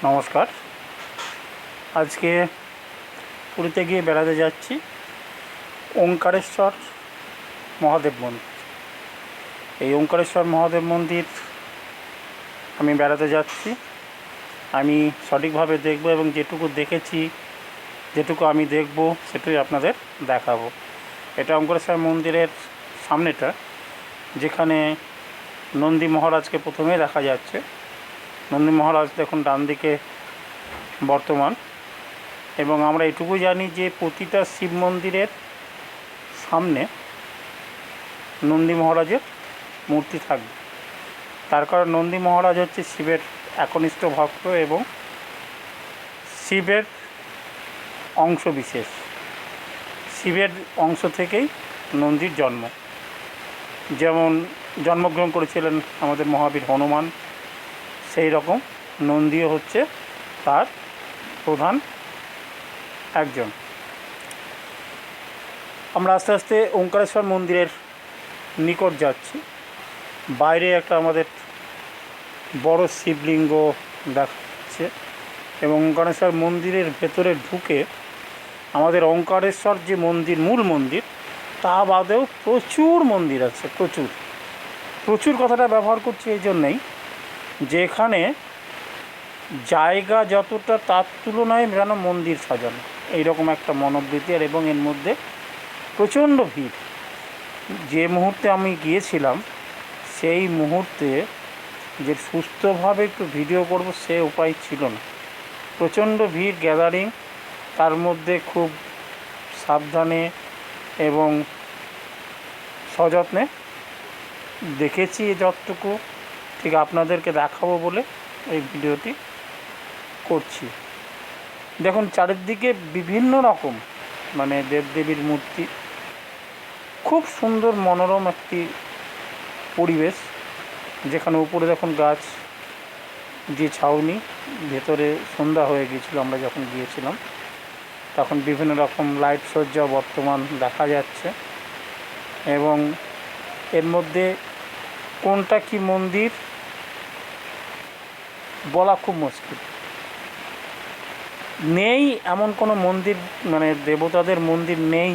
নমস্কার। আজকে পুরীতে গিয়ে বেড়াতে যাচ্ছি ওঙ্কারেশ্বর মহাদেব মন্দির। এই ওঙ্কারেশ্বর মহাদেব মন্দির আমি বেড়াতে যাচ্ছি। আমি সঠিকভাবে দেখব এবং যেটুকু দেখেছি, যেটুকু আমি দেখব সেটাই আপনাদের দেখাবো। এটা ওঙ্কারেশ্বর মন্দিরের সামনেটা, যেখানে নন্দী মহারাজকে প্রথমেই দেখা যাচ্ছে। নন্দী মহারাজ দেখুন ডান দিকে বর্তমান। এবং আমরা এটুকু জানি যে প্রতিটা শিব মন্দিরের সামনে নন্দী মহারাজের মূর্তি থাকবে। তার কারণ নন্দী মহারাজ হচ্ছে শিবের একনিষ্ঠ ভক্ত এবং শিবের অংশ বিশেষ। শিবের অংশ থেকেই নন্দীর জন্ম। যেমন জন্মগ্রহণ করেছিলেন আমাদের মহাবীর হনুমান, সেই রকম নন্দীও হচ্ছে তার প্রধান একজন। আমরা আস্তে আস্তে ওঙ্কারেশ্বর মন্দিরের নিকট যাচ্ছি। বাইরে একটা আমাদের বড় শিবলিঙ্গ দেখাচ্ছে এবং ওঙ্কারেশ্বর মন্দিরের ভেতরে ঢুকে আমাদের ওঙ্কারেশ্বর যে মন্দির, মূল মন্দির, তা বাদেও প্রচুর মন্দির আছে। প্রচুর কথাটা ব্যবহার করছি এই জন্যেই যে এখানে জায়গা যতটা তার তুলনায় যেন মন্দির সাজানো, এইরকম একটা মনোবৃত্তি। আর এবং এর মধ্যে প্রচণ্ড ভিড়। যে মুহূর্তে আমি গিয়েছিলাম সেই মুহূর্তে যে সুস্থভাবে একটু ভিডিও করব সে উপায় ছিল না। প্রচণ্ড ভিড়, গ্যাদারিং, তার মধ্যে খুব সাবধানে এবং সযত্নে দেখেছি যতটুকু ঠিক আপনাদেরকে দেখাবো বলে এই ভিডিওটি করছি। দেখুন চারিদিকে বিভিন্ন রকম দেবদেবীর মূর্তি, খুব সুন্দর মনোরম একটি পরিবেশ। যেখানে উপরে দেখুন গাছ, যে ছাউনি, ভেতরে সন্ধ্যা হয়ে গিয়েছিল আমরা যখন গিয়েছিলাম, তখন বিভিন্ন রকম লাইট সজ্জা বর্তমান দেখা যাচ্ছে। এবং এর মধ্যে কোনটা কি মন্দির বলা খুব মুশকিল। নেই এমন কোনো মন্দির, দেবতাদের মন্দির নেই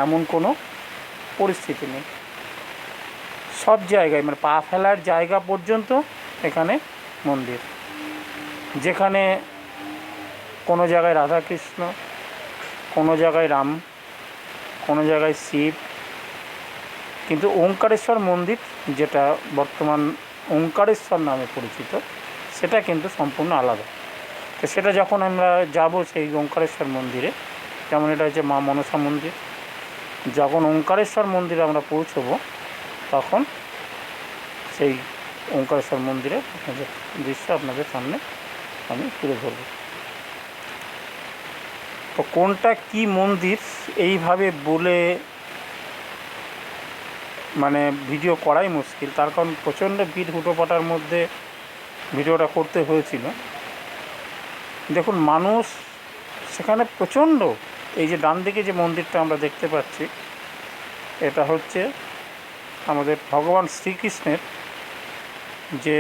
এমন কোনো পরিস্থিতি নেই। সব জায়গায় পা ফেলার জায়গা পর্যন্ত এখানে মন্দির। যেখানে কোনো জায়গায় রাধাকৃষ্ণ, কোনো জায়গায় রাম, কোনো জায়গায় শিব, কিন্তু ওঙ্কারেশ্বর মন্দির যেটা বর্তমান ওঙ্কারেশ্বর নামে পরিচিত, সেটা কিন্তু সম্পূর্ণ আলাদা। তো সেটা যখন আমরা যাব সেই ওঙ্কারেশ্বর মন্দিরে, যেমন এটা হচ্ছে মা মনসা মন্দির, যখন ওঙ্কারেশ্বর মন্দিরে আমরা পৌঁছবো তখন সেই ওঙ্কারেশ্বর মন্দিরের দৃশ্য আপনাদের সামনে আমি তুলে ধরব। তো কোনটা কি মন্দির এইভাবে বলে ভিডিও করাই মুশকিল। তার কারণ প্রচণ্ড ভিড়, হুটোপাটার মধ্যে ভিডিওটা করতে হয়েছিল। দেখুন মানুষ সেখানে প্রচণ্ড। এই যে ডান দিকে যে মন্দিরটা আমরা দেখতে পাচ্ছি, এটা হচ্ছে আমাদের ভগবান শ্রীকৃষ্ণের যে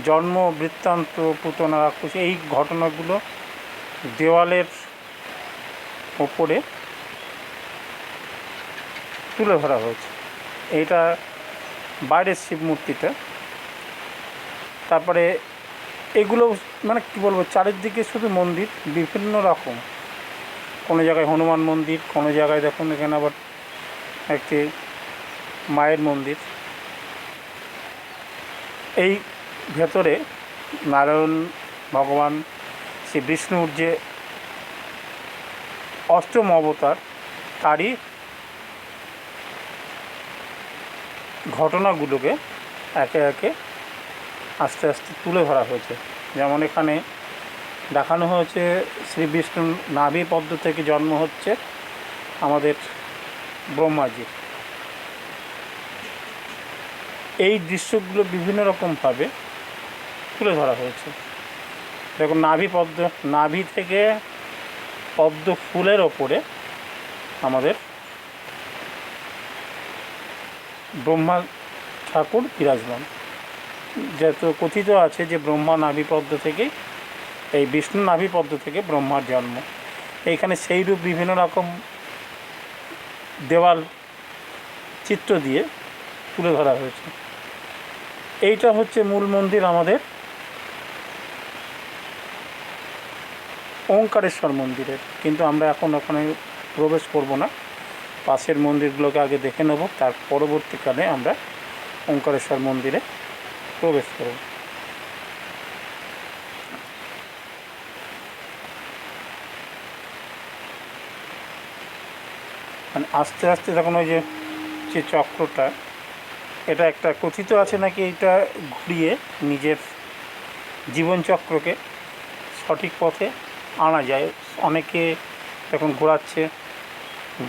জন্ম বৃত্তান্ত, পুতনা রাক্ষস, এই ঘটনাগুলো দেওয়ালের ওপরে তুলে ধরা হয়েছে। এইটা বাইরের শিব মূর্তিটা। তারপরে এগুলো কী বলবো, চারিদিকে শুধু মন্দির বিভিন্ন রকম। কোনো জায়গায় হনুমান মন্দির, কোনো জায়গায় দেখুন এখানে আবার একটি মায়ের মন্দির। এই ভেতরে নারায়ণ ভগবান, শ্রী বিষ্ণুর যে অষ্টম অবতার, তারই ঘটনাগুলোকে একে একে আস্তে আস্তে তুলে ধরা হয়েছে। যেমন এখানে দেখানো হয়েছে শ্রী বিষ্ণুর নাভি পদ্ম থেকে জন্ম হচ্ছে আমাদের ব্রহ্মাজি। এই দৃশ্যগুলো বিভিন্ন রকমভাবে তুলে ধরা হয়েছে। দেখুন নাভি থেকে পদ্ম ফুলের ওপরে আমাদের ব্রহ্মা ঠাকুর বিরাজমান। যেহেতু কথিত আছে যে ব্রহ্মা নাভিপদ্ম থেকে, এই বিষ্ণু নাভিপদ্ম থেকে ব্রহ্মার জন্ম। এইখানে সেইরূপ বিভিন্ন রকম দেওয়াল চিত্র দিয়ে তুলে ধরা হয়েছে। এইটা হচ্ছে মূল মন্দির আমাদের ওঙ্কারেশ্বর মন্দিরের, কিন্তু আমরা এখন ওখানে প্রবেশ করব না, পাশের মন্দিরগুলোকে আগে দেখে নেব, তার পরবর্তীকালে আমরা ওঙ্কারেশ্বর মন্দিরে প্রবেশ করব। মানে আস্তে আস্তে যখন ওই যে চক্রটা, এটা একটা কথিত আছে নাকি এটা ঘুরিয়ে নিজের জীবনচক্রকে সঠিক পথে আনা যায়। অনেকে যখন ঘোরাচ্ছে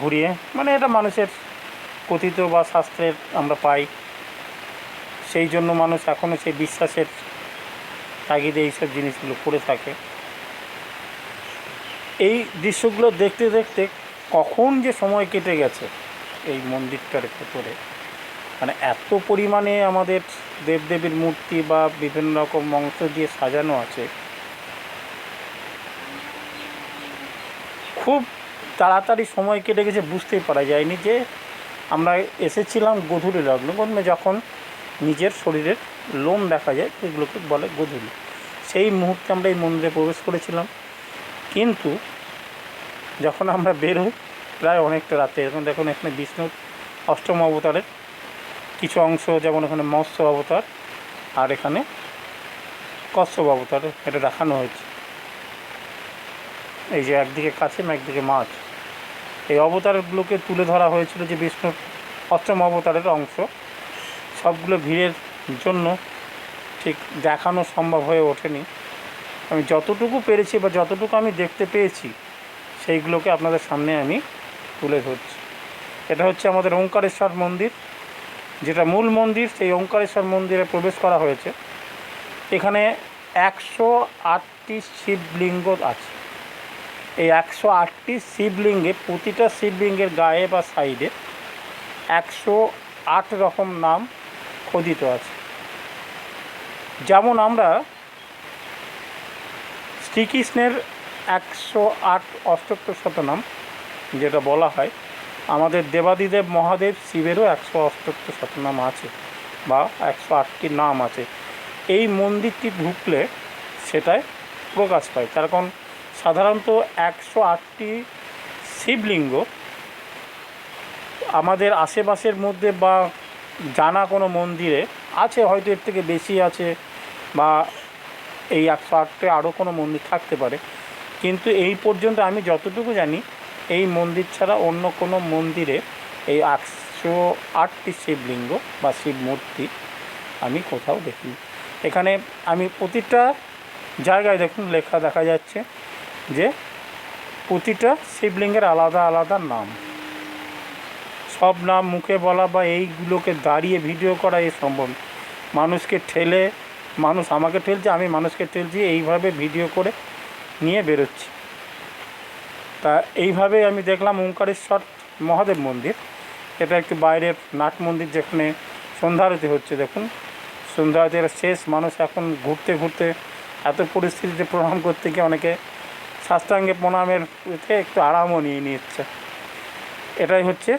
ঘুরিয়ে, মানে এটা মানুষের কথিত বা শাস্ত্রের আমরা পাই, সেই জন্য মানুষ এখনও সেই বিশ্বাসের তাগিদে এইসব জিনিসগুলো করে থাকে। এই দৃশ্যগুলো দেখতে দেখতে কখন যে সময় কেটে গেছে এই মন্দিরটার ভেতরে, মানে এত পরিমাণে আমাদের দেবদেবীর মূর্তি বা বিভিন্ন রকম অংশ দিয়ে সাজানো আছে, খুব তাড়াতাড়ি সময় কেটে গেছে, বুঝতেই পারা যায়নি যে আমরা এসেছিলাম গোধূলি লগ্নে, যখন নিজের শরীরের লোম দেখা যায় সেগুলোকে বলে গোধূলি। সেই মুহূর্তে আমরা এই মন্দিরে প্রবেশ করেছিলাম, কিন্তু যখন আমরা বের হই প্রায় অনেকটা রাতে। এখন দেখুন এখানে বিষ্ণুর অষ্টম অবতারের কিছু অংশ, যেমন এখানে মৎস্য অবতার আর এখানে কশ্যপ অবতার এটা দেখানো হয়েছে। এই যে একদিকে কাছিম একদিকে মাছ, এই অবতারগুলোকে তুলে ধরা হয়েছিল যে বিষ্ণুর অষ্টম অবতারের অংশ। সবগুলো ভিড়ের জন্য ঠিক দেখানো সম্ভব হয়ে ওঠেনি। আমি যতটুকু পেরেছি বা যতটুকু আমি দেখতে পেয়েছি সেইগুলোকে আপনাদের সামনে আমি তুলে ধরছি। এটা হচ্ছে আমাদের ওঙ্কারেশ্বর মন্দির, যেটা মূল মন্দির। সেই ওঙ্কারেশ্বর মন্দিরে প্রবেশ করা হয়েছে। এখানে 108টি শিবলিঙ্গ আছে। এই 108টি শিবলিঙ্গে প্রতিটা শিবলিঙ্গের গায়ে বা সাইডে 108 রকম নাম খোদিত আছে। যেমন আমরা শ্রীকৃষ্ণের 108 অষ্টোত্তর শতনাম যেটা বলা হয়, আমাদের দেবাদিদেব মহাদেব শিবেরও 108 শতনাম আছে বা 108টি নাম আছে। এই মন্দিরটি ঢুকলে সেটাই প্রকাশ পায়। তার কারণ সাধারণত 108টি শিবলিঙ্গ আমাদের আশেপাশের মধ্যে বা জানা কোনো মন্দিরে আছে, হয়তো এর থেকে বেশি আছে বা এই 108টে আরও কোনো মন্দির থাকতে পারে, কিন্তু এই পর্যন্ত আমি যতটুকু জানি এই মন্দির ছাড়া অন্য কোনো মন্দিরে এই 108টি শিবলিঙ্গ বা শিব মূর্তি আমি কোথাও দেখিনি। এখানে আমি প্রতিটা জায়গায় দেখুন লেখা দেখা যাচ্ছে যে প্রতিটা শিবলিঙ্গের আলাদা আলাদা নাম। সব নাম মুখে বলা বা এইগুলোকে দাঁড়িয়ে ভিডিও করা এ সম্ভব। মানুষকে ঠেলে, মানুষ আমাকে ঠেলছে, আমি মানুষকে ঠেলছি, এইভাবে ভিডিও করে নিয়ে বেরোচ্ছি। তা এইভাবে আমি দেখলাম ওঙ্কারেশ্বর মহাদেব মন্দির। এটা একটু বাইরের নাট মন্দির, যেখানে সন্ধ্যা আরতি হচ্ছে। দেখুন সন্ধ্যা আরতির শেষ, মানুষ এখন ঘুরতে ঘুরতে এত পরিস্থিতিতে প্রণাম করতে গিয়ে অনেকে সাষ্টাঙ্গে প্রণামের একটু আরামও নিয়ে নিচ্ছে। এটাই হচ্ছে